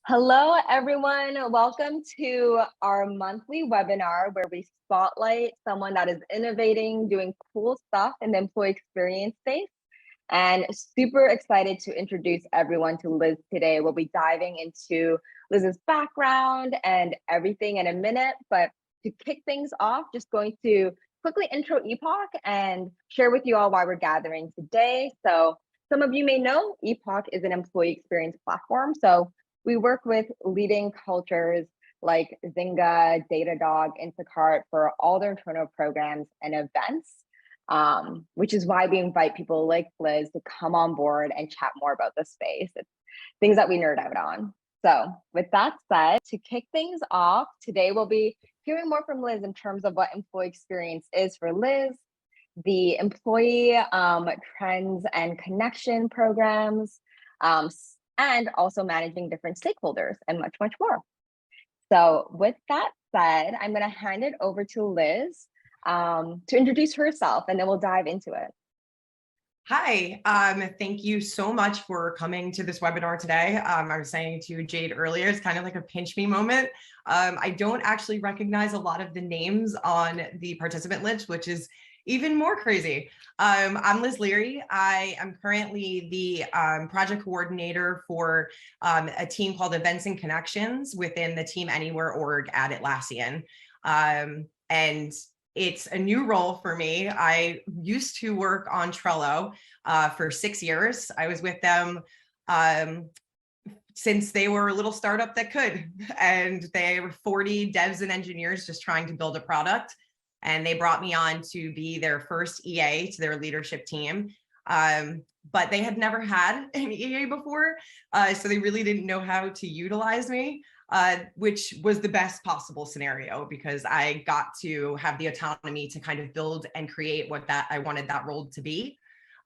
Hello, everyone. Welcome to our monthly webinar where we spotlight someone that is innovating, doing cool stuff in the employee experience space. And super excited to introduce everyone to Liz today. We'll be diving into Liz's background and everything in a minute. But to kick things off, just going to quickly intro Epoch and share with you all why we're gathering today. So some of you may know Epoch is an employee experience platform. So we work with leading cultures like Zynga, Datadog, Instacart for all their internal programs and events, which is why we invite people like Liz to come on board and chat more about the space. It's things that we nerd out on. So with that said, to kick things off, today we'll be hearing more from Liz in terms of what employee experience is for Liz, the employee trends and connection programs, and also managing different stakeholders and much, much more. So with that said, I'm going to hand it over to Liz to introduce herself, and then we'll dive into it. Hi, thank you so much for coming to this webinar today. I was saying to Jade earlier, it's kind of like a pinch me moment. I don't actually recognize a lot of the names on the participant list, which is even more crazy. I'm Liz Leary. I am currently the project coordinator for a team called Events and Connections within the Team Anywhere org at Atlassian. And it's a new role for me. I used to work on Trello for 6 years. I was with them since they were a little startup that could, and they were 40 devs and engineers just trying to build a product. And they brought me on to be their first EA to their leadership team. But they had never had an EA before, so they really didn't know how to utilize me, which was the best possible scenario because I got to have the autonomy to kind of build and create what I wanted that role to be.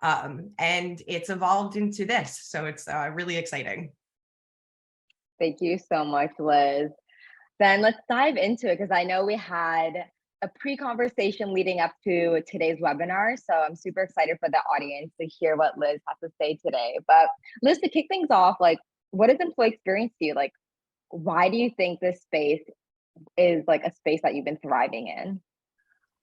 And it's evolved into this, so it's really exciting. Thank you so much, Liz. Then let's dive into it because I know we had a pre-conversation leading up to today's webinar. So I'm super excited for the audience to hear what Liz has to say today. But Liz, to kick things off, like, what is employee experience to you? Like, why do you think this space is like a space that you've been thriving in?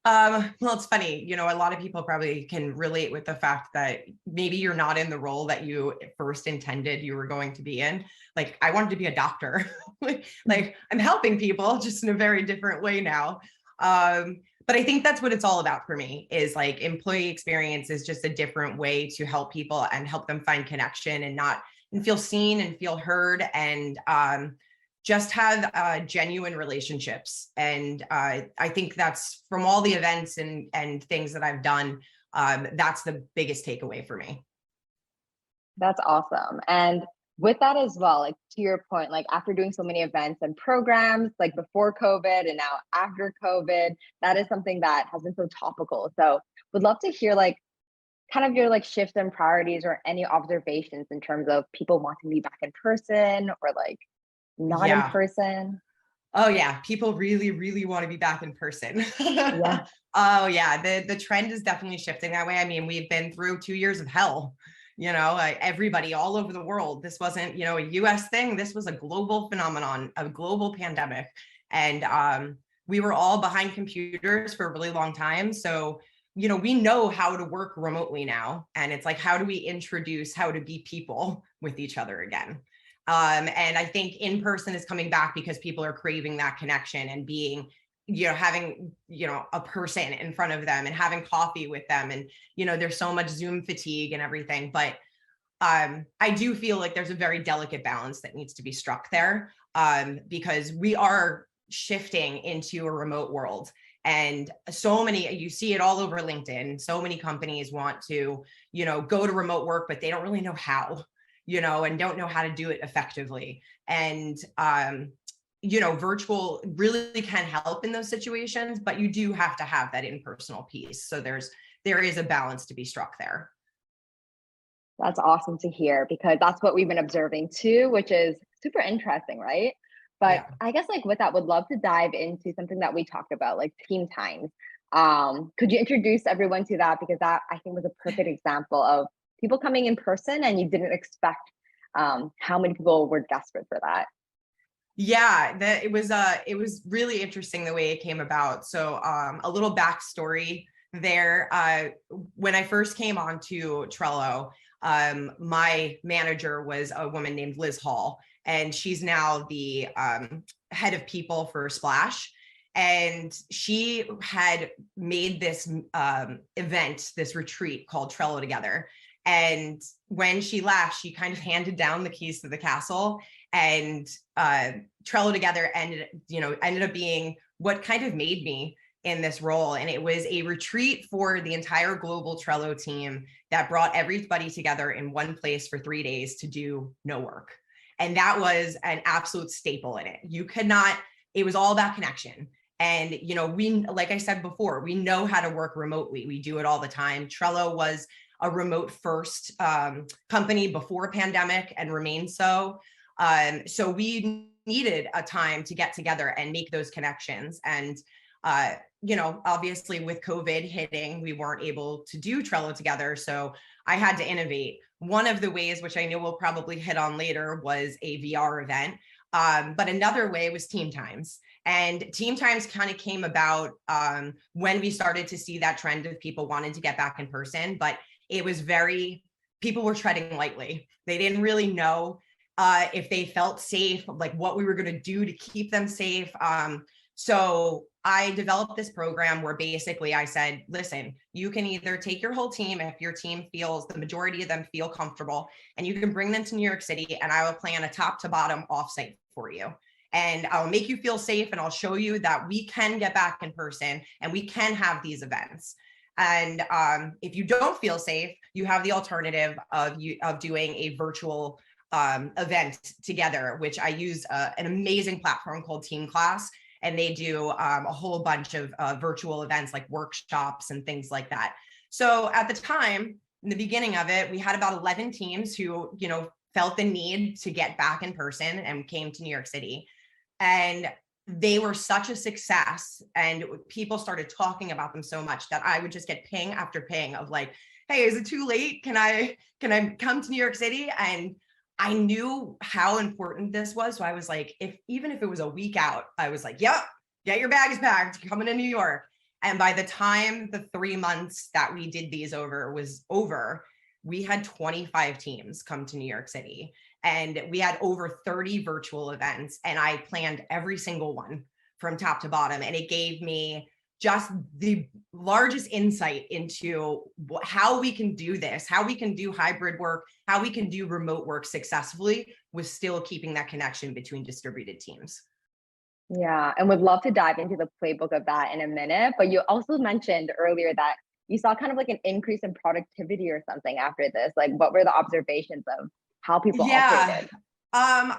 Well, it's funny, a lot of people probably can relate with the fact that maybe you're not in the role that you first intended you were going to be in. Like, I wanted to be a doctor. like I'm helping people just in a very different way now. But I think that's what it's all about for me is like employee experience is just a different way to help people and help them find connection and feel seen and feel heard and just have genuine relationships. And I think that's from all the events and things that I've done, that's the biggest takeaway for me. That's awesome. And with that as well, like to your point, like after doing so many events and programs, like before COVID and now after COVID, that is something that has been so topical. So would love to hear like kind of your like shifts in priorities or any observations in terms of people wanting to be back in person or like not in person. Oh yeah, people really, really want to be back in person. Yeah. Oh yeah, the trend is definitely shifting that way. I mean, we've been through 2 years of hell. Everybody all over the world. This wasn't, a US thing. This was a global phenomenon, a global pandemic. And we were all behind computers for a really long time. So, we know how to work remotely now. And it's like, how do we introduce how to be people with each other again? And I think in person is coming back because people are craving that connection and being having, a person in front of them and having coffee with them. And, there's so much Zoom fatigue and everything, but I do feel like there's a very delicate balance that needs to be struck there because we are shifting into a remote world. And you see it all over LinkedIn. So many companies want to, go to remote work, but they don't really know how, and don't know how to do it effectively. And, virtual really can help in those situations, but you do have to have that impersonal piece. So there is a balance to be struck there. That's awesome to hear because that's what we've been observing too, which is super interesting, right? But yeah. I guess like with that, would love to dive into something that we talked about, like team times. Could you introduce everyone to that? Because that I think was a perfect example of people coming in person and you didn't expect how many people were desperate for that. Yeah, it was really interesting the way it came about. So a little backstory there. When I first came onto Trello, my manager was a woman named Liz Hall, and she's now the head of people for Splash. And she had made this event, this retreat called Trello Together. And when she left, she kind of handed down the keys to the castle, and Trello Together ended up being what kind of made me in this role. And it was a retreat for the entire global Trello team that brought everybody together in one place for 3 days to do no work. And that was an absolute staple in it. It was all about connection. And, like I said before, we know how to work remotely. We do it all the time. Trello was a remote first company before pandemic and remains so. So we needed a time to get together and make those connections. And, obviously with COVID hitting, we weren't able to do Trello together. So I had to innovate. One of the ways, which I know we'll probably hit on later, was a VR event. But another way was Team Times. And Team Times kind of came about when we started to see that trend of people wanting to get back in person, but it was people were treading lightly. They didn't really know if they felt safe, like what we were going to do to keep them safe. So I developed this program where basically I said, listen, you can either take your whole team if your team feels, the majority of them feel comfortable, and you can bring them to New York City, and I will plan a top to bottom offsite for you. And I'll make you feel safe, and I'll show you that we can get back in person and we can have these events. And if you don't feel safe, you have the alternative of doing a virtual event together, which I use an amazing platform called Team Class. And they do a whole bunch of virtual events like workshops and things like that. So at the time, in the beginning of it, we had about 11 teams who, felt the need to get back in person and came to New York City. And they were such a success, and people started talking about them so much that I would just get ping after ping of like, hey, is it too late? Can I come to New York City? And I knew how important this was. So I was like, even if it was a week out, I was like, yep, get your bags packed, coming to New York. And by the time the 3 months that we did these was over, we had 25 teams come to New York City, and we had over 30 virtual events, and I planned every single one from top to bottom. And it gave me just the largest insight into how we can do this, how we can do hybrid work, how we can do remote work successfully with still keeping that connection between distributed teams. Yeah, and would love to dive into the playbook of that in a minute. But you also mentioned earlier that you saw kind of like an increase in productivity or something after this. Like, what were the observations of how people operated? I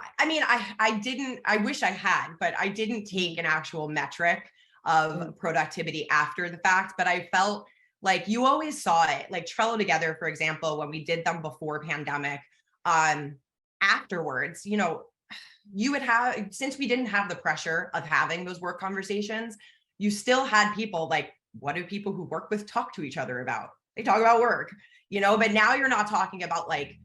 wish I had, but I didn't take an actual metric of productivity after the fact, but I felt like you always saw it, like Trello Together, for example, when we did them before pandemic, afterwards, you would have, since we didn't have the pressure of having those work conversations, you still had people like, what do people who work with talk to each other about? They talk about work, but now you're not talking about like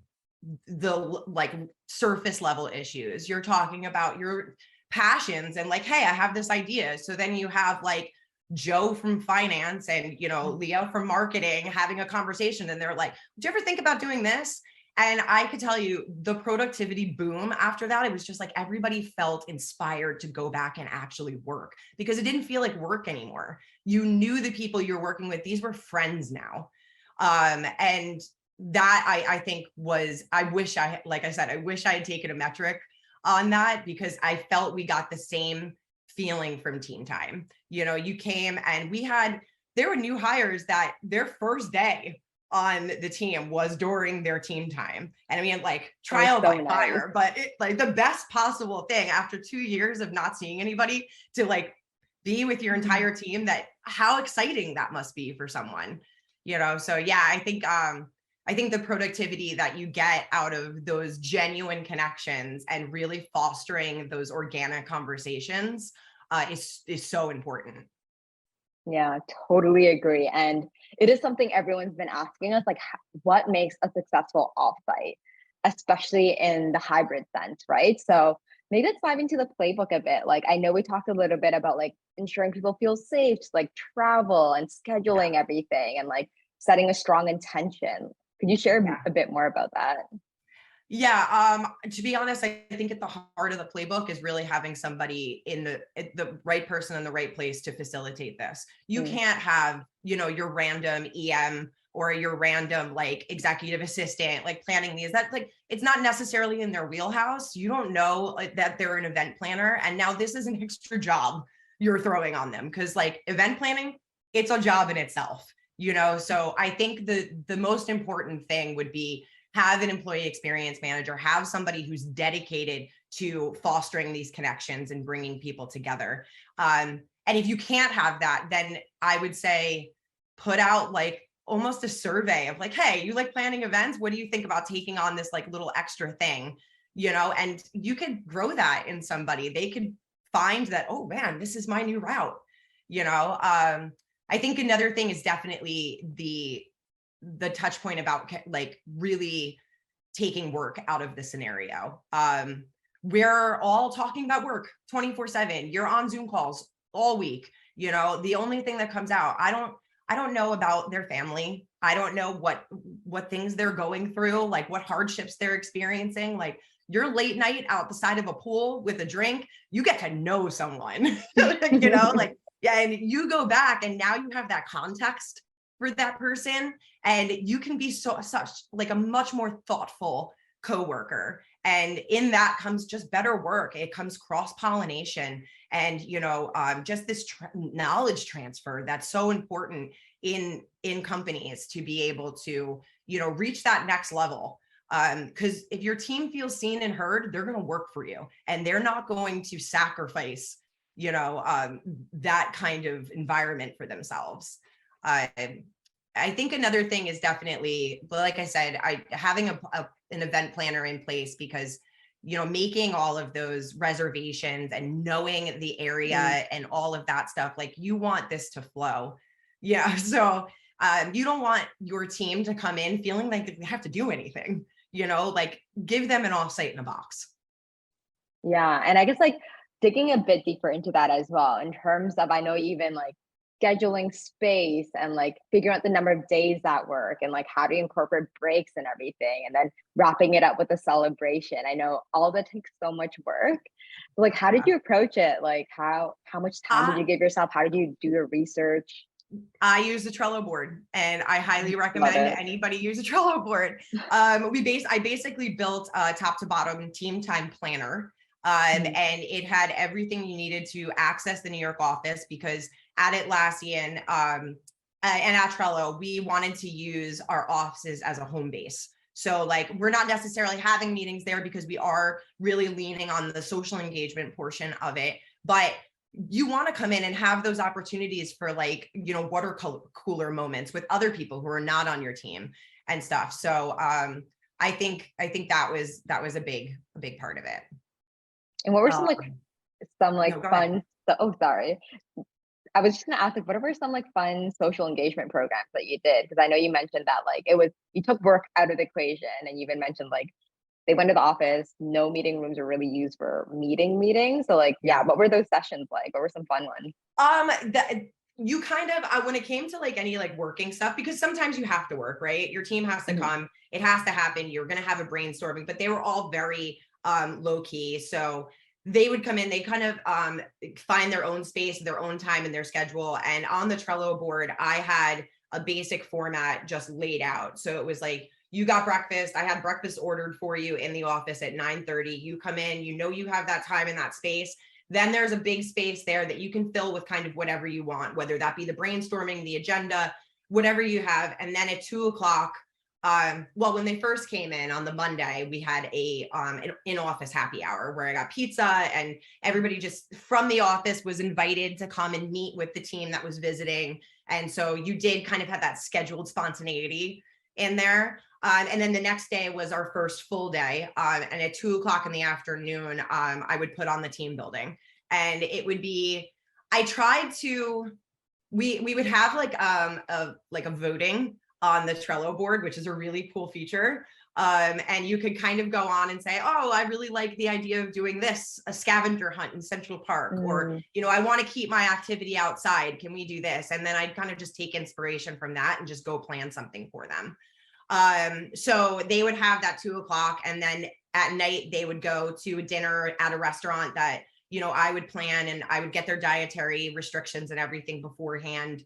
the surface level issues. You're talking about your passions and like, hey, I have this idea. So then you have like Joe from finance and, Leo from marketing having a conversation, and they're like, do you ever think about doing this? And I could tell you the productivity boom after that, it was just like everybody felt inspired to go back and actually work because it didn't feel like work anymore. You knew the people you're working with, these were friends now. And that I think was, I wish I had taken a metric on that, because I felt we got the same feeling from Team Time. You came and there were new hires that their first day on the team was during their Team Time. And I mean, like trial by fire, but like the best possible thing after 2 years of not seeing anybody to like be with your entire team, that how exciting that must be for someone, So yeah, I think the productivity that you get out of those genuine connections and really fostering those organic conversations is so important. Yeah, totally agree. And it is something everyone's been asking us, like, what makes a successful offsite? especially in the hybrid sense, right? So maybe let's dive into the playbook a bit. Like, I know we talked a little bit about like ensuring people feel safe, to, like travel and Yeah. scheduling everything and like setting a strong intention. Could you share Yeah. a bit more about that? Yeah, to be honest, I think at the heart of the playbook is really having somebody in the right person in the right place to facilitate this. You Mm, can't have, your random EM or your random like executive assistant like planning these. That's like it's not necessarily in their wheelhouse. You don't know like, that they're an event planner, and now this is an extra job you're throwing on them because like event planning, it's a job in itself. So I think the most important thing would be have an employee experience manager, have somebody who's dedicated to fostering these connections and bringing people together. And if you can't have that, then I would say put out like almost a survey of like, hey, you like planning events? What do you think about taking on this like little extra thing? And you could grow that in somebody. They could find that, oh man, this is my new route. I think another thing is definitely the touch point about like really taking work out of the scenario. We're all talking about work 24/7. You're on Zoom calls all week. The only thing that comes out, I don't know about their family. I don't know what things they're going through, like what hardships they're experiencing. Like your late night out the side of a pool with a drink, you get to know someone, like, yeah. And you go back and now you have that context for that person, and you can be such like a much more thoughtful coworker. And in that comes just better work. It comes cross-pollination and just this knowledge transfer that's so important in companies to be able to reach that next level. Because if your team feels seen and heard, they're going to work for you, and they're not going to sacrifice that kind of environment for themselves. I think another thing is definitely, like I said, having an event planner in place, because making all of those reservations and knowing the area and all of that stuff, like you want this to flow. Yeah. So you don't want your team to come in feeling like they have to do anything, like give them an offsite in a box. Yeah. And I guess like digging a bit deeper into that as well, in terms of, I know even like scheduling space and like figuring out the number of days that work and like how to incorporate breaks and everything, and then wrapping it up with a celebration. I know all that takes so much work. Like, how did Yeah. you approach it? Like, how much time did you give yourself? How did you do your research? I use the Trello board, and I highly Love recommend it. anybody use a Trello board. I basically built a top to bottom team time planner. Mhm. And it had everything you needed to access the New York office, because at Atlassian and at Trello, we wanted to use our offices as a home base. So like, we're not necessarily having meetings there because we are really leaning on the social engagement portion of it. But you want to come in and have those opportunities for like, water cooler moments with other people who are not on your team and stuff. So I think that was a big part of it. And what were Um, some no, like go ahead. fun? Oh, sorry. I was just gonna ask, like, what were some like fun social engagement programs that you did? Because I know you mentioned that like it was you took work out of the equation, and you even mentioned like they went to the office, no meeting rooms are really used for meetings. So like, yeah, Yeah. what were those sessions like? What were some fun ones? That you kind of when it came to like any like working stuff, because sometimes you have to work, right? Your team has to Mhm. come, it has to happen. You're going to have a brainstorming, but they were all very low key. So they would come in, they kind of find their own space, their own time in their schedule. And on the Trello board, I had a basic format just laid out. So it was like, you got breakfast. I had breakfast ordered for you in the office at 9:30. You come in, you have that time in that space. Then there's a big space there that you can fill with kind of whatever you want, whether that be the brainstorming, the agenda, whatever you have. And then at 2:00, well, when they first came in on the Monday, we had an in-office happy hour where I got pizza, and everybody just from the office was invited to come and meet with the team that was visiting. And so you did kind of have that scheduled spontaneity in there. And then the next day was our first full day. And at 2:00 in the afternoon, I would put on the team building, and it would be, I tried to, we would have like a voting on the Trello board, which is a really cool feature. And you could kind of go on and say, oh, I really like the idea of doing this, a scavenger hunt in Central Park, or, I want to keep my activity outside. Can we do this? And then I'd kind of just take inspiration from that and just go plan something for them. So they would have that 2:00, and then at night they would go to a dinner at a restaurant that, I would plan, and I would get their dietary restrictions and everything beforehand,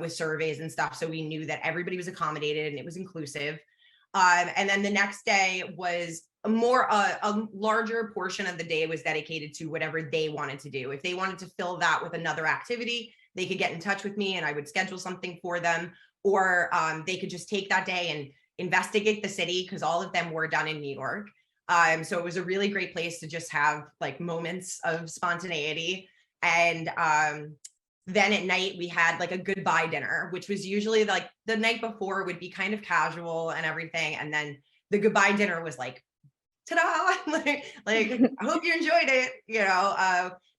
with surveys and stuff. So we knew that everybody was accommodated and it was inclusive. And then the next day was a larger portion of the day was dedicated to whatever they wanted to do. If they wanted to fill that with another activity, they could get in touch with me and I would schedule something for them. Or they could just take that day and investigate the city, because all of them were done in New York. So it was a really great place to just have like moments of spontaneity. And then at night we had like a goodbye dinner, which was usually like the night before would be kind of casual and everything. And then the goodbye dinner was like, ta-da, like I hope you enjoyed it.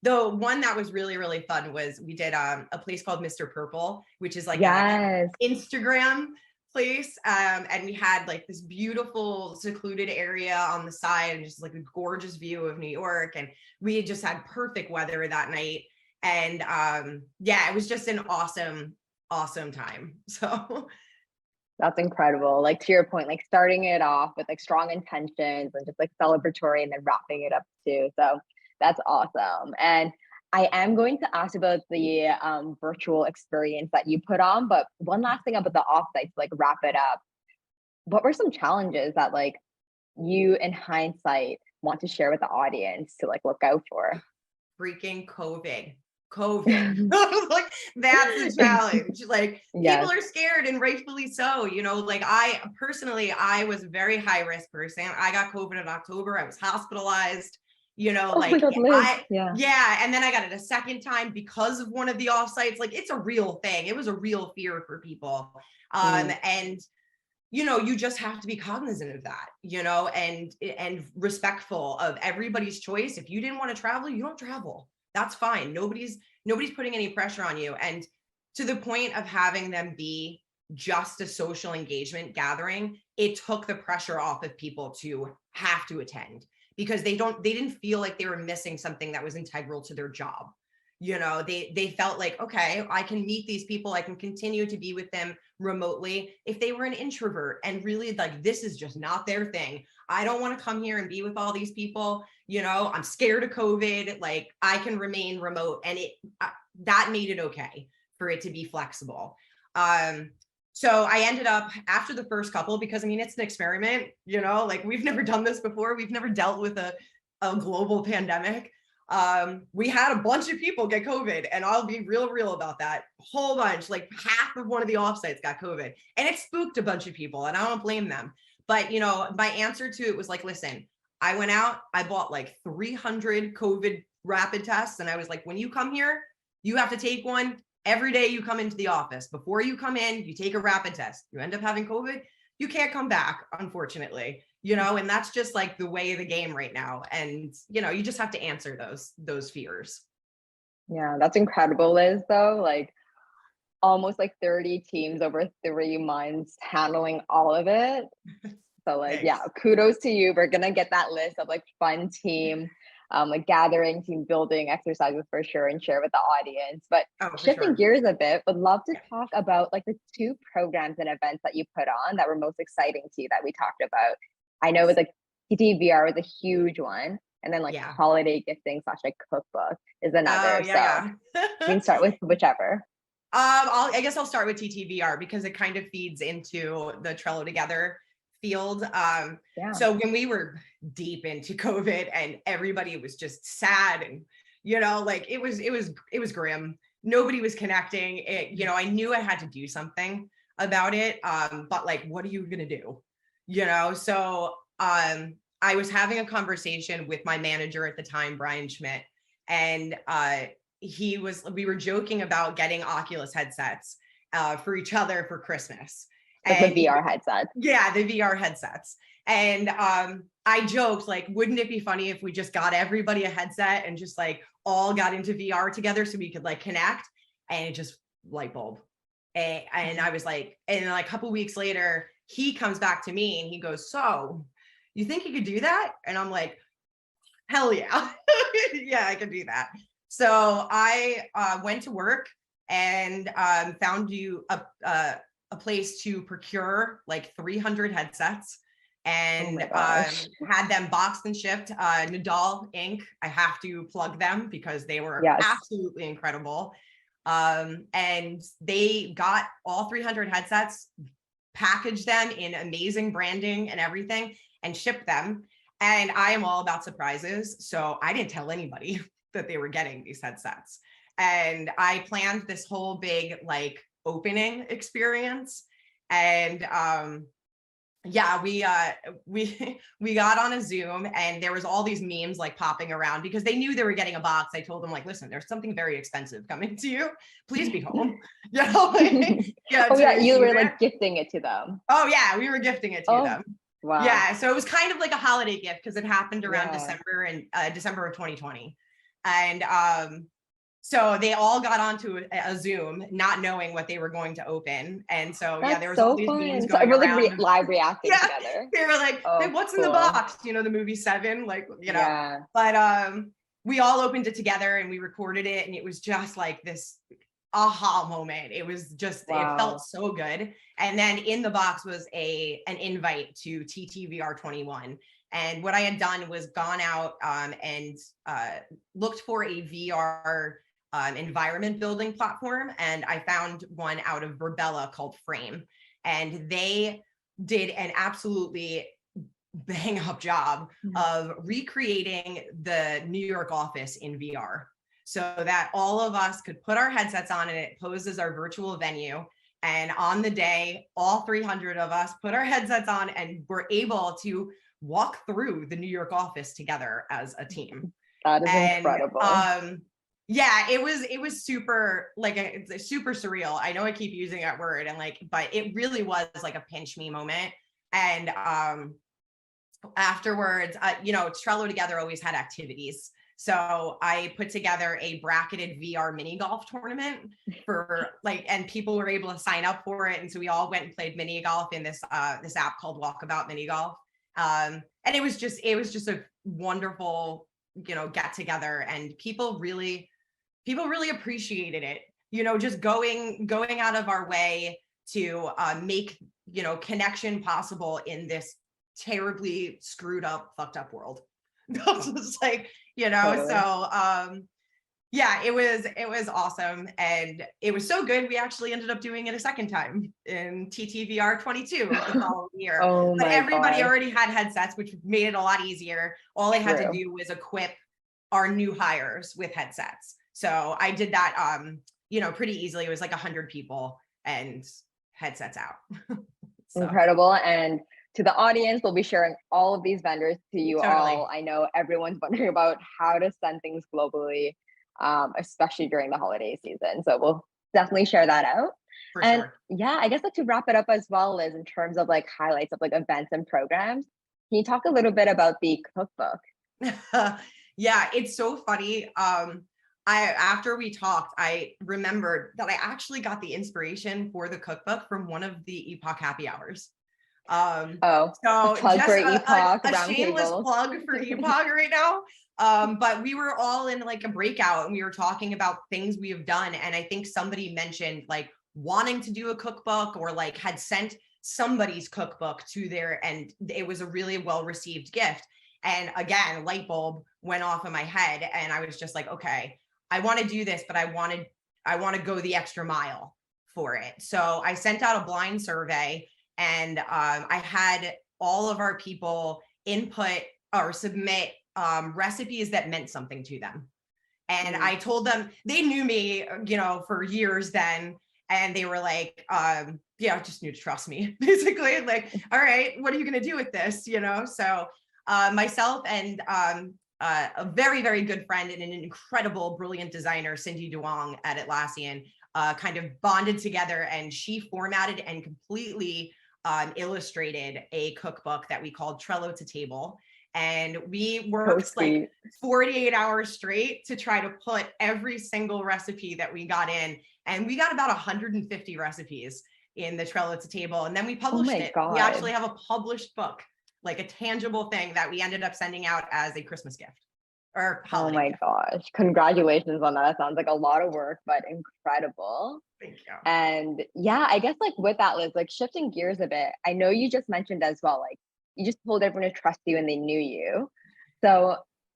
The one that was really, really fun was we did a place called Mr. Purple, which is like an Instagram place. And we had like this beautiful secluded area on the side and just like a gorgeous view of New York. And we had just had perfect weather that night. And it was just an awesome time. So that's incredible. Like to your point, like starting it off with like strong intentions and just like celebratory, and then wrapping it up too. So that's awesome. And I am going to ask about the virtual experience that you put on, but one last thing about the offsite to like wrap it up. What were some challenges that like you in hindsight want to share with the audience to like look out for? Freaking COVID. Like that's a challenge. Like people are scared, and rightfully so. Like I was a very high risk person. I got COVID in October. I was hospitalized. And then I got it a second time because of one of the offsites. Like it's a real thing. It was a real fear for people. And you just have to be cognizant of that, and respectful of everybody's choice. If you didn't want to travel, you don't travel. That's fine. Nobody's putting any pressure on you. And to the point of having them be just a social engagement gathering, it took the pressure off of people to have to attend, because they didn't feel like they were missing something that was integral to their job. They felt like, okay, I can meet these people. I can continue to be with them remotely. If they were an introvert and really like, this is just not their thing. I don't want to come here and be with all these people. I'm scared of COVID. Like I can remain remote, and that made it okay for it to be flexible. So I ended up after the first couple, because it's an experiment, like we've never done this before. We've never dealt with a global pandemic. We had a bunch of people get COVID, and I'll be real about that. Whole bunch, like half of one of the offsites got COVID, and it spooked a bunch of people, and I don't blame them. But, my answer to it was like, listen, I went out, I bought like 300 COVID rapid tests. And I was like, when you come here, you have to take one every day you come into the office. Before you come in, you take a rapid test. You end up having COVID, you can't come back, unfortunately, and that's just like the way of the game right now. And, you just have to answer those fears. Yeah, that's incredible, Liz, though. Like almost like 30 teams over 3 months handling all of it. So like, Thanks. Kudos to you. We're going to get that list of like fun team, like gathering, team building exercises for sure, and share with the audience. But shifting gears a bit, would love to talk about like the 2 programs and events that you put on that were most exciting to you that we talked about. I know it was like TTVR was a huge one. And then like holiday gifting / like cookbook is another. So we can start with whichever. I guess I'll start with TTVR because it kind of feeds into the Trello Together field. So when we were deep into COVID and everybody was just sad and, like it was grim. Nobody was connecting it. I knew I had to do something about it. But like, what are you going to do? So I was having a conversation with my manager at the time, Brian Schmidt, and we were joking about getting Oculus headsets for each other for Christmas. Like the VR headsets. Yeah, the VR headsets. And I joked, like, wouldn't it be funny if we just got everybody a headset and just like all got into VR together so we could like connect? And it just light bulb. And I was like, and like a couple weeks later, he comes back to me and he goes, so you think you could do that? And I'm like, hell yeah. Yeah, I can do that. So I went to work and found you a place to procure like 300 headsets and had them boxed and shipped. Nadal Inc. I have to plug them because they were absolutely incredible. And they got all 300 headsets, packaged them in amazing branding and everything, and shipped them. And I am all about surprises. So I didn't tell anybody that they were getting these headsets. And I planned this whole big like opening experience. And yeah, we got on a Zoom and there was all these memes like popping around because they knew they were getting a box. I told them like, listen, there's something very expensive coming to you. Please be home. You know? You were like gifting it to them. Oh yeah, we were gifting it to them. Wow. Yeah, so it was kind of like a holiday gift because it happened around December of 2020. And so they all got onto a Zoom, not knowing what they were going to open. And so there was all these memes going around. Live reacting together. They were like, hey, what's in the box? You know, the movie Seven, like, you know. But we all opened it together and we recorded it, and it was just like this aha moment. It was just, it felt so good. And then in the box was an invite to TTVR 21. And what I had done was gone out and looked for a VR environment building platform. And I found one out of Virbela called Frame. And they did an absolutely bang up job of recreating the New York office in VR, so that all of us could put our headsets on and it posed as our virtual venue. And on the day, all 300 of us put our headsets on and were able to walk through the New York office together as a team. That is incredible. Yeah, it was super, like, it's super surreal. I know I keep using that word, and like, but it really was like a pinch me moment. And afterwards, you know, Trello Together always had activities. So I put together a bracketed VR mini golf tournament for like, and people were able to sign up for it. And so we all went and played mini golf in this app called Walkabout Mini Golf. And it was just a wonderful, you know, get together, and people really appreciated it. You know, just going out of our way to make, you know, connection possible in this terribly screwed up, fucked up world. It's like, you know, totally. So yeah, it was awesome. And it was so good, we actually ended up doing it a second time in TTVR 22 the following year. But everybody already had headsets, which made it a lot easier. All I had to do was equip our new hires with headsets. So I did that, you know, pretty easily. It was like 100 people and headsets out. So. Incredible. And to the audience, we'll be sharing all of these vendors to you all. I know everyone's wondering about how to send things globally, especially during the holiday season. So we'll definitely share that out. For sure. Yeah, I guess like to wrap it up as well, Liz, in terms of like highlights of like events and programs, can you talk a little bit about the cookbook? Yeah, it's so funny. After we talked, I remembered that I actually got the inspiration for the cookbook from one of the Epoch happy hours. So plug for Epoch, a shameless plug for Epoch right now. But we were all in like a breakout and we were talking about things we have done. And I think somebody mentioned like wanting to do a cookbook, or like had sent somebody's cookbook to their, and it was a really well-received gift. And again, light bulb went off in my head, and I was just like, okay, I want to do this, but I want to go the extra mile for it. So I sent out a blind survey, and I had all of our people input or submit recipes that meant something to them. And I told them, they knew me, you know, for years then. And they were like, yeah, just need to trust me, basically. Like, all right, what are you going to do with this? You know? So myself and a very, very good friend and an incredible, brilliant designer, Cindy Duong at Atlassian, kind of bonded together, and she formatted and completely illustrated a cookbook that we called Trello to Table. And we worked like 48 hours straight to try to put every single recipe that we got in. And we got about 150 recipes in the Trello to table. And then we Oh published my it. God. We actually have a published book, like a tangible thing that we ended up sending out as a Christmas gift or Oh holiday my gift. gosh. Congratulations on that. That sounds like a lot of work, but incredible. Thank you. And yeah, I guess like with that, Liz, like shifting gears a bit, I know you just mentioned as well, like you just told everyone to trust you and they knew you. So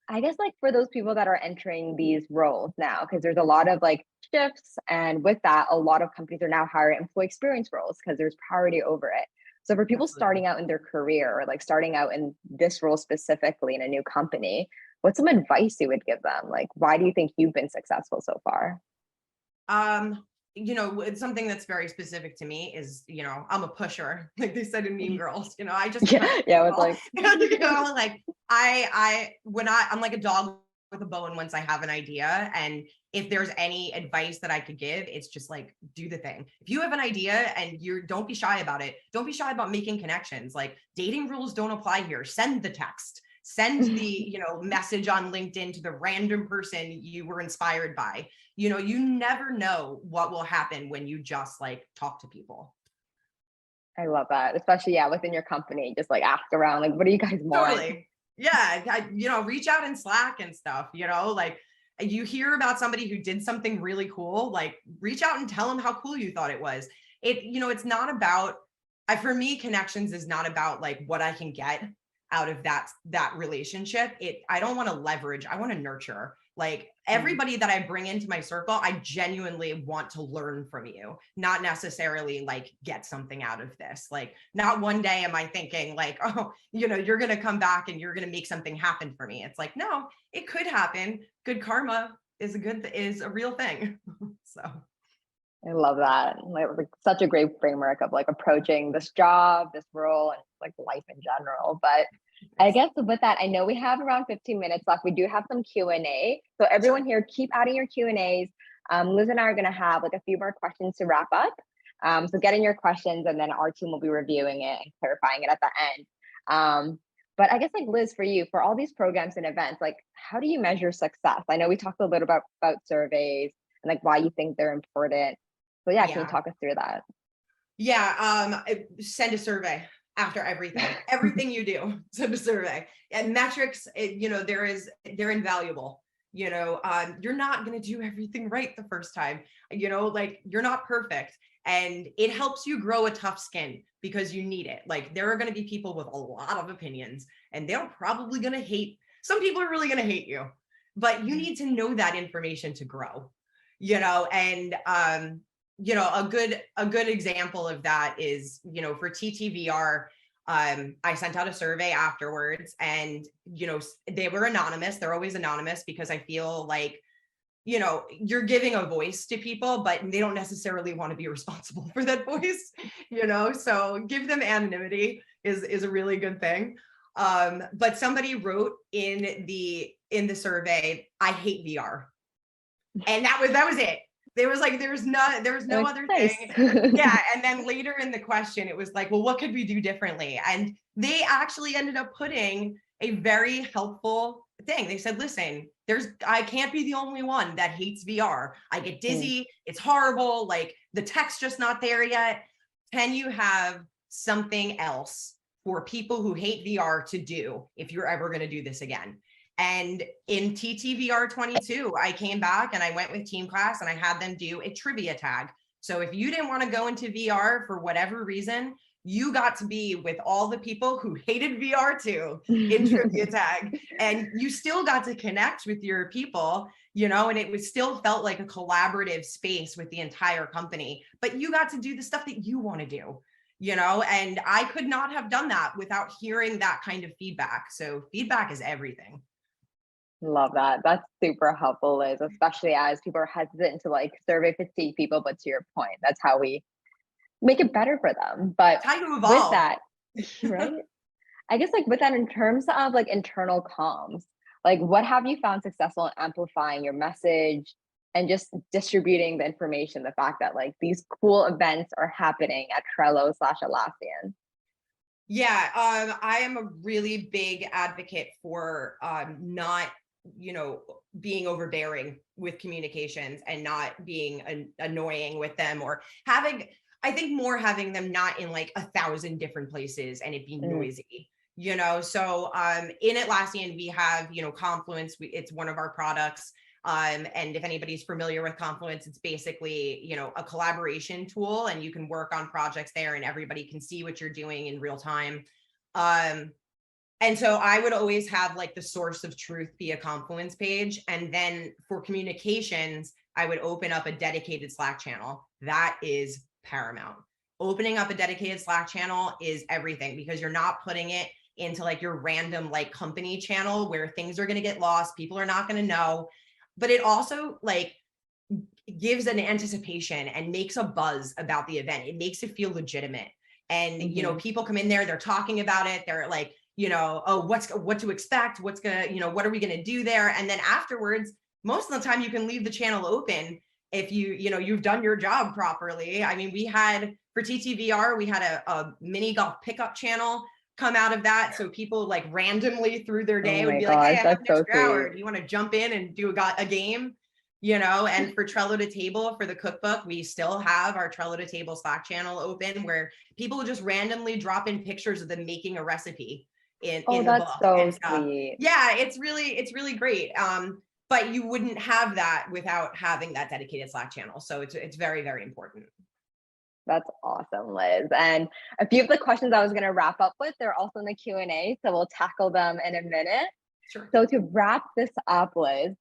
I guess like for those people that are entering these roles now, because there's a lot of like shifts, and with that, a lot of companies are now hiring employee experience roles because there's priority over it. So for people Absolutely. starting out in their career or like starting out in this role specifically in a new company, what's some advice you would give them? Like, why do you think you've been successful so far? It's something that's very specific to me is, I'm a pusher, like they said in Mean Girls, I just Yeah, push yeah, I was people. like, Like I'm like a dog with a bone once I have an idea. And if there's any advice that I could give, it's just like, do the thing. If you have an idea and don't be shy about it. Don't be shy about making connections. Like dating rules don't apply here. Send the text. Send the, message on LinkedIn to the random person you were inspired by. You never know what will happen when you just like talk to people. I love that, especially within your company. Just like ask around, like, what do you guys want? Totally. Yeah, reach out in Slack and stuff. Like you hear about somebody who did something really cool, like reach out and tell them how cool you thought it was. It's not about. For me, connections is not about like what I can get out of that relationship. I don't want to leverage. I want to nurture. Like everybody that I bring into my circle, I genuinely want to learn from you, not necessarily like get something out of this. Like not one day am I thinking like, oh, you're going to come back and you're going to make something happen for me. It's like, no, it could happen. Good karma is a real thing. So I love that. Like such a great framework of like approaching this job, this role, and like life in general. But I guess with that, I know we have around 15 minutes left. We do have some Q&A. So everyone here, keep adding your Q&As. Liz and I are going to have like a few more questions to wrap up. So get in your questions and then our team will be reviewing it and clarifying it at the end. But I guess like Liz, for you, for all these programs and events, like how do you measure success? I know we talked a little bit about surveys and like why you think they're important. So yeah, can you talk us through that? Yeah, send a survey after everything you do, send a survey. And metrics, they're invaluable. You're not going to do everything right the first time, like you're not perfect. And it helps you grow a tough skin because you need it. Like there are going to be people with a lot of opinions and they're probably going to hate. Some people are really going to hate you, but you need to know that information to grow, and a good example of that is, for TTVR, I sent out a survey afterwards and, they were anonymous. They're always anonymous because I feel like, you're giving a voice to people, but they don't necessarily want to be responsible for that voice, so give them anonymity is a really good thing. But somebody wrote in the survey, I hate VR. And that was it. There was no other thing. Yeah. And then later in the question, it was like, well, what could we do differently? And they actually ended up putting a very helpful thing. They said, listen, I can't be the only one that hates VR. I get dizzy. It's horrible. Like the tech's just not there yet. Can you have something else for people who hate VR to do if you're ever going to do this again? And in TTVR 22, I came back and I went with team class and I had them do a trivia tag. So if you didn't want to go into VR for whatever reason, you got to be with all the people who hated VR too in trivia tag. And you still got to connect with your people, and it was still felt like a collaborative space with the entire company, but you got to do the stuff that you want to do. And I could not have done that without hearing that kind of feedback. So feedback is everything. Love that. That's super helpful, Liz, especially as people are hesitant to like survey fatigue people. But to your point, that's how we make it better for them. But how you evolve. With that, right? I guess like with that, in terms of like internal comms, like what have you found successful in amplifying your message and just distributing the information, the fact that like these cool events are happening at Trello/Atlassian? Yeah, I am a really big advocate for not, being overbearing with communications and not being annoying with them or having. I think more having them not in like 1,000 different places and it be noisy, you know? So in Atlassian, we have, you know, Confluence, it's one of our products. And if anybody's familiar with Confluence, it's basically, you know, a collaboration tool, and you can work on projects there and everybody can see what you're doing in real time. And so I would always have like the source of truth be a Confluence page. And then for communications, I would open up a dedicated Slack channel. That is paramount. Opening up a dedicated Slack channel is everything, because you're not putting it into like your random like company channel where things are going to get lost. People are not going to know, but it also like gives an anticipation and makes a buzz about the event. It makes it feel legitimate. And, you know, people come in there, they're talking about it. They're like, you know, oh, what to expect? What's gonna, you know, what are we going to do there? And then afterwards, most of the time you can leave the channel open if you know, you've done your job properly. I mean, we had for TTVR, we had a mini golf pickup channel come out of that. So people like randomly through their day would be like, hey, I have an extra hour. Do you want to jump in and do a game? You know, and for Trello to Table, for the cookbook, we still have our Trello to Table Slack channel open where people will just randomly drop in pictures of them making a recipe in the book and stuff. Sweet. Yeah, it's really great. But you wouldn't have that without having that dedicated Slack channel. So it's very, very important. That's awesome, Liz. And a few of the questions I was going to wrap up with, they're also in the Q&A, so we'll tackle them in a minute. Sure. So to wrap this up, Liz,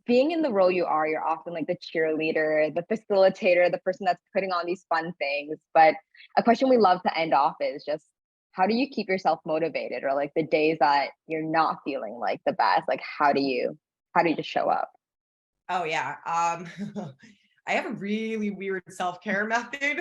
being in the role you are, you're often like the cheerleader, the facilitator, the person that's putting on these fun things. But a question we love to end off is just, how do you keep yourself motivated, or like the days that you're not feeling like the best? Like, how do you just show up? Oh yeah. I have a really weird self-care method.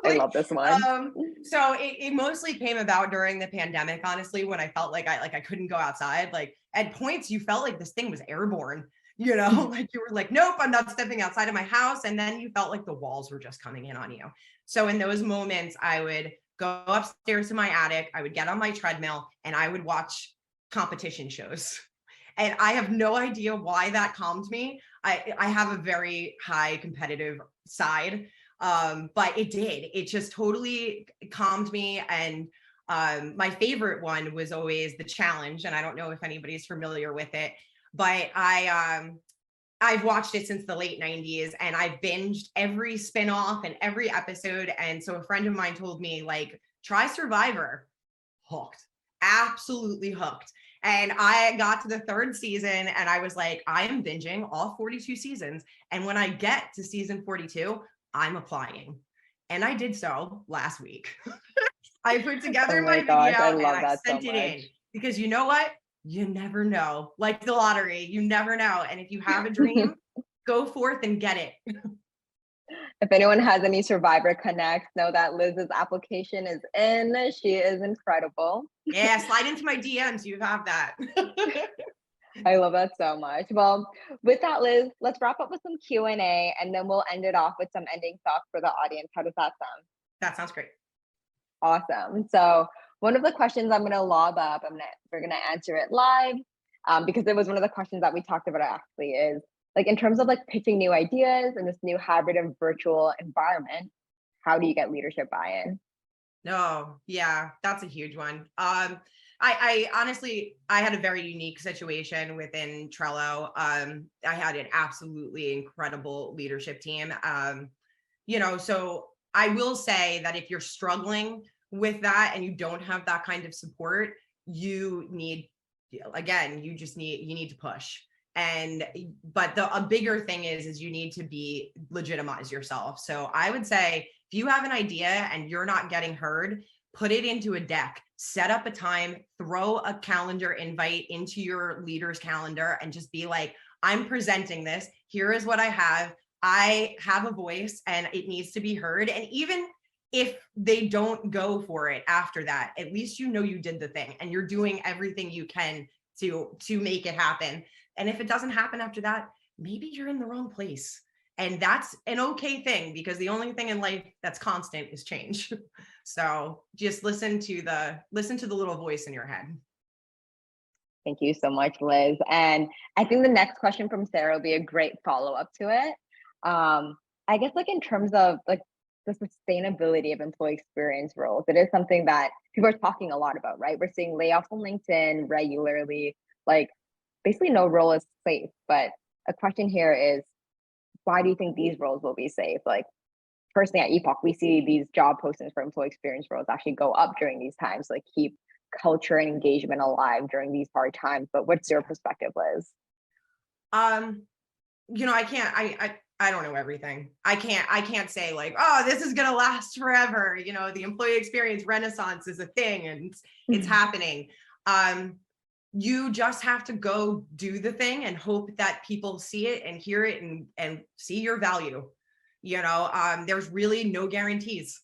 Like, I love this one. So it mostly came about during the pandemic, honestly, when I felt like I couldn't go outside. Like at points you felt like this thing was airborne, you know, like you were like, nope, I'm not stepping outside of my house. And then you felt like the walls were just coming in on you. So in those moments, I would go upstairs to my attic, I would get on my treadmill, and I would watch competition shows. And I have no idea why that calmed me. I have a very high competitive side, but it just totally calmed me. And my favorite one was always the challenge. And I don't know if anybody's familiar with it, but I've watched it since the late 90s, and I've binged every spinoff and every episode. And so a friend of mine told me, like, try Survivor. Hooked, absolutely hooked. And I got to the third season and I was like, I am binging all 42 seasons. And when I get to season 42, I'm applying. And I did so last week. I put together my video and I sent it in, because you know what? You never know. Like the lottery, you never know. And if you have a dream, go forth and get it. If anyone has any Survivor connects, know that Liz's application is in. She is incredible. Yeah, slide into my DMs. You have that. I love that so much. Well, with that, Liz, let's wrap up with some Q&A, and then we'll end it off with some ending thoughts for the audience. How does that sound? That sounds great. Awesome. So one of the questions I'm going to lob up, we're going to answer it live, because it was one of the questions that we talked about actually, is like, in terms of like pitching new ideas in this new hybrid of virtual environment, how do you get leadership buy-in? No, yeah, that's a huge one. I honestly, I had a very unique situation within Trello. I had an absolutely incredible leadership team. You know, so I will say that if you're struggling with that and you don't have that kind of support, you need, again, you need to push. But a bigger thing is you need to legitimize yourself. So I would say, if you have an idea and you're not getting heard, put it into a deck, set up a time, throw a calendar invite into your leader's calendar, and just be like, I'm presenting this. Here is what I have. I have a voice and it needs to be heard. And even if they don't go for it after that, at least you know you did the thing and you're doing everything you can to make it happen. And if it doesn't happen after that, maybe you're in the wrong place. And that's an okay thing, because the only thing in life that's constant is change. So just listen to the little voice in your head. Thank you so much, Liz. And I think the next question from Sarah will be a great follow-up to it. I guess, like, in terms of like the sustainability of employee experience roles. It is something that people are talking a lot about, right? We're seeing layoffs on LinkedIn regularly. Like, basically no role is safe. But a question here is, why do you think these roles will be safe? Like, personally at Epoch, we see these job postings for employee experience roles actually go up during these times, like keep culture and engagement alive during these hard times. But what's your perspective, Liz? I don't know everything. I can't say like, oh, this is gonna last forever. The employee experience renaissance is a thing and it's happening. You just have to go do the thing and hope that people see it and hear it and see your value. There's really no guarantees.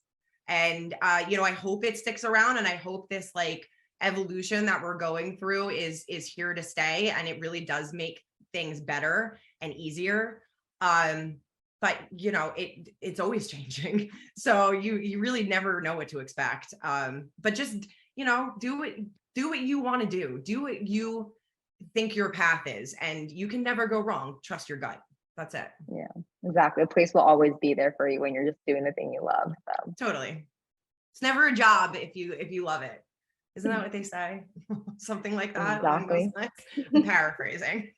And I hope it sticks around, and I hope this like evolution that we're going through is here to stay, and it really does make things better and easier. But it's always changing. So you really never know what to expect. But just, do what you want to do what you think your path is, and you can never go wrong. Trust your gut. That's it. Yeah, exactly. The place will always be there for you when you're just doing the thing you love. So. Totally. It's never a job if you love it. Isn't that what they say? Something like that. Exactly. I'm paraphrasing.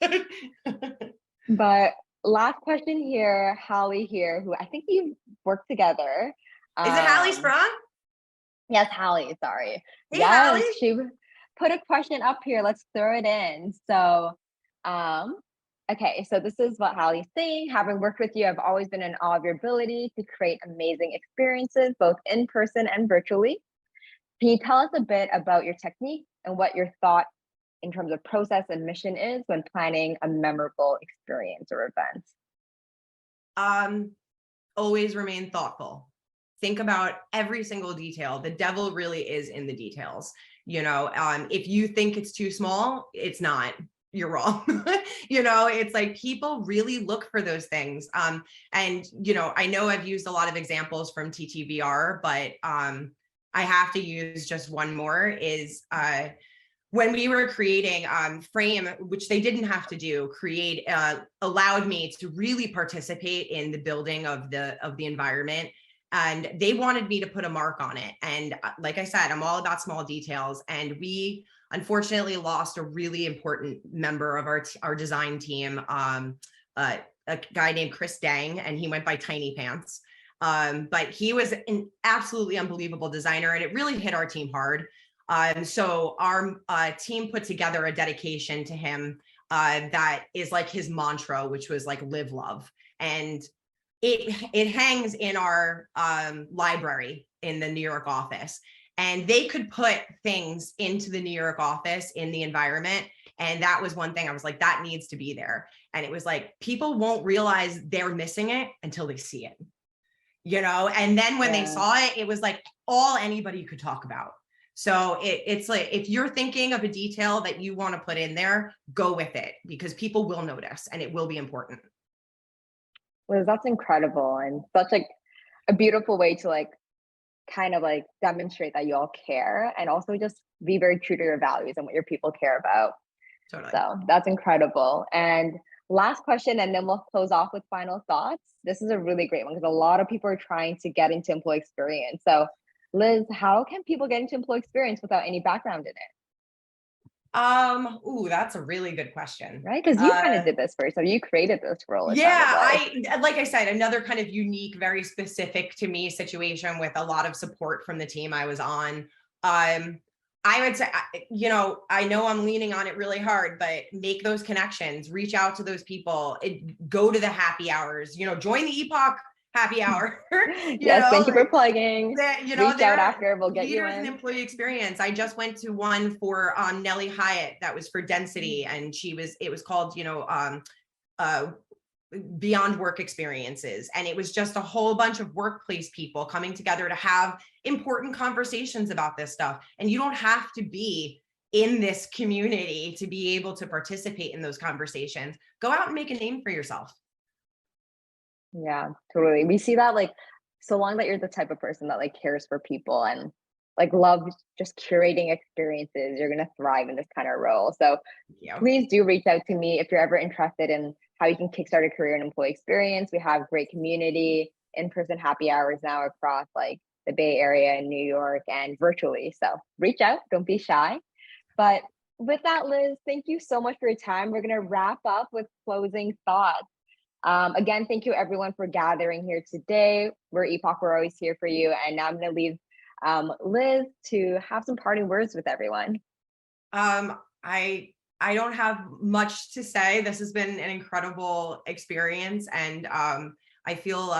But last question here, Hallie here, who I think you've worked together. Is it Hallie Sprung? Yes, Hallie, sorry. Hey, yes, Hallie. She put a question up here. Let's throw it in. So, okay, so this is what Hallie's saying. Having worked with you, I've always been in awe of your ability to create amazing experiences, both in person and virtually. Can you tell us a bit about your technique and what your thought in terms of process and mission is when planning a memorable experience or event? Always remain thoughtful. Think about every single detail. The devil really is in the details. If you think it's too small, it's not. You're wrong. It's like people really look for those things. And I know I've used a lot of examples from TTVR, but I have to use just one more is when we were creating Frame, which they didn't have to do, allowed me to really participate in the building of the environment. And they wanted me to put a mark on it. And like I said, I'm all about small details. And we unfortunately lost a really important member of our design team, a guy named Chris Dang, and he went by Tiny Pants. But he was an absolutely unbelievable designer, and it really hit our team hard. So our team put together a dedication to him that is like his mantra, which was like live, love. And it hangs in our library in the New York office. And they could put things into the New York office in the environment. And that was one thing I was like, that needs to be there. And it was like, people won't realize they're missing it until they see it, and then when they saw it, it was like all anybody could talk about. So it's like, if you're thinking of a detail that you want to put in there, go with it, because people will notice and it will be important. Well, that's incredible, and such like a beautiful way to like kind of like demonstrate that you all care, and also just be very true to your values and what your people care about. Totally. So that's incredible. And last question, and then we'll close off with final thoughts. This is a really great one because a lot of people are trying to get into employee experience. So Liz, how can people get into employee experience without any background in it? That's a really good question. Right? Because you kind of did this first. So you created this role. Yeah, like I said, another kind of unique, very specific to me situation with a lot of support from the team I was on. I would say, I know I'm leaning on it really hard, but make those connections, reach out to those people, go to the happy hours, join the Epoch happy hour. Yes, thank you for plugging. Reach out after, we'll get you in. An employee experience. I just went to one for Nellie Hyatt that was for Density, and it was called, Beyond Work Experiences. And it was just a whole bunch of workplace people coming together to have important conversations about this stuff. And you don't have to be in this community to be able to participate in those conversations. Go out and make a name for yourself. Yeah, totally. We see that, like, so long that you're the type of person that like cares for people and like loves just curating experiences, you're going to thrive in this kind of role. So please do reach out to me if you're ever interested in how you can kickstart a career in employee experience. We have great community. in-person happy hours now across like the Bay Area and New York and virtually. So reach out, don't be shy. But with that, Liz, thank you so much for your time. We're going to wrap up with closing thoughts. Again, thank you everyone for gathering here today. We're Epoch, we're always here for you. And now I'm going to leave Liz to have some parting words with everyone. I don't have much to say. This has been an incredible experience, and I feel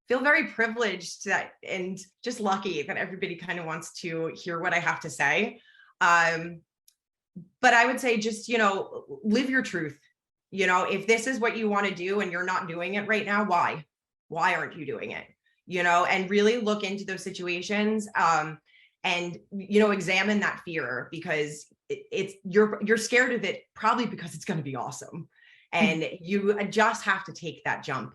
very privileged and just lucky that everybody kind of wants to hear what I have to say. But I would say just, live your truth. If this is what you want to do and you're not doing it right now, why? Why aren't you doing it? And really look into those situations and, examine that fear, because you're scared of it probably because it's going to be awesome. And you just have to take that jump,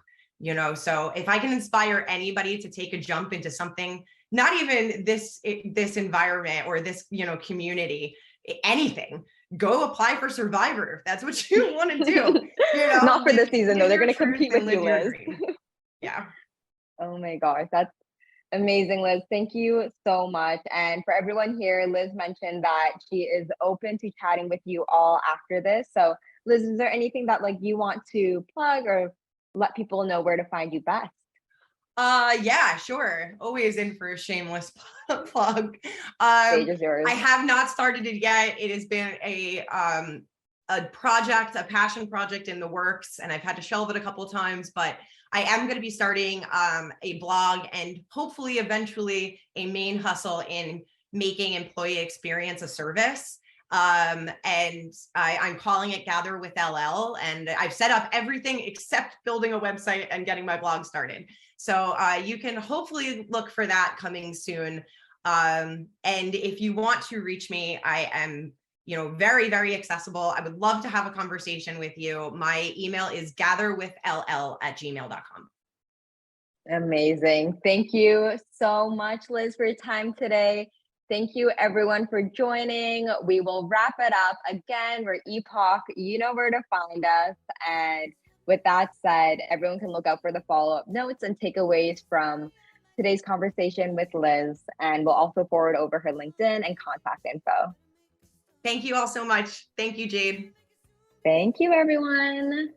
so if I can inspire anybody to take a jump into something, not even this environment or this, community, anything, go apply for Survivor if that's what you want to do. Not for this season though. They're going to compete with you, Liz. Yeah. Oh my gosh, that's amazing, Liz. Thank you so much. And for everyone here, Liz mentioned that she is open to chatting with you all after this. So Liz, is there anything that you want to plug or let people know where to find you best? Yeah, sure. Always in for a shameless plug. Stage is yours. I have not started it yet. It has been a project, a passion project in the works, and I've had to shelve it a couple of times, but I am going to be starting a blog and hopefully eventually a main hustle in making employee experience a service. And I'm calling it Gather with LL, and I've set up everything except building a website and getting my blog started. So you can hopefully look for that coming soon. And if you want to reach me, I am, very, very accessible. I would love to have a conversation with you. My email is gatherwithll@gmail.com. Amazing. Thank you so much, Liz, for your time today. Thank you everyone for joining. We will wrap it up. Again, we're Epoch. You know where to find us. And with that said, everyone can look out for the follow-up notes and takeaways from today's conversation with Liz. And we'll also forward over her LinkedIn and contact info. Thank you all so much. Thank you, Jade. Thank you, everyone.